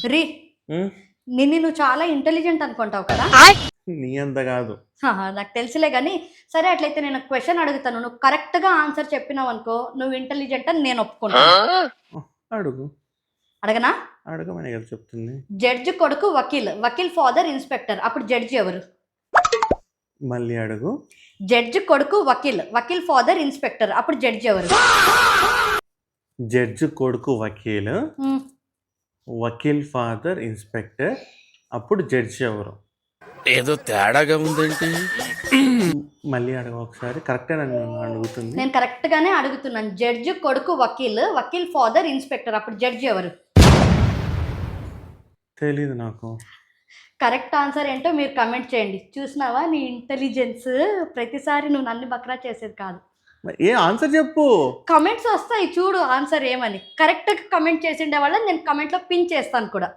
రీ ఉమ్, నువ్వు చాలా ఇంటెలిజెంట్ అనుకుంటావు కదా. నీ అంత కాదు. నాకు తెలుసులే కానీ సరే, అట్లయితే నేను క్వశ్చన్ అడుగుతాను, నువ్వు కరెక్ట్గా ఆన్సర్ చెప్పినావు అనుకో, నువ్వు ఇంటెలిజెంట్ అని నేను ఒప్పుకుంటాను. అడుగు. అడగనా? అడగమని కదా చెప్తుంది. జడ్జి కొడుకు వకీల్, వకీల్ ఫాదర్ ఇన్స్పెక్టర్, అప్పుడు జడ్జి ఎవరు? మళ్ళీ అడుగు. జడ్జి కొడుకు వకీల్, వకీల్ ఫాదర్ ఇన్స్పెక్టర్, అప్పుడు జడ్జి ఎవరు? జడ్జి కొడుకు వకీల్, వకీల్ ఫాదర్ ఇన్స్పెక్టర్, అప్పుడు జడ్జి ఎవరు? ఏదో తేడాగా ఉందేంటి? మళ్ళీ అడగ ఒకసారి. కరెక్టే నన్ను అడుగుతుంది. నేను కరెక్ట్ గానే అడుగుతున్నాను. జడ్జి కొడుకు వకీల్, వకీల్ ఫాదర్ ఇన్స్పెక్టర్, అప్పుడు జడ్జి ఎవరు? తెలీదు నాకు. కరెక్ట్ ఆన్సర్ ఏంటో మీరు కమెంట్ చేయండి. చూసినావా నీ ఇంటెలిజెన్స్? ప్రతిసారి నువ్వు నన్ను బక్రా చేసేది కాదు. ఏ ఆన్సర్ చెప్పు. కమెంట్స్ వస్తాయి చూడు ఆన్సర్ ఏమని. కరెక్ట్గా కమెంట్ చేసిండే వాళ్ళని నేను కమెంట్లో పిన్ చేస్తాను కూడా.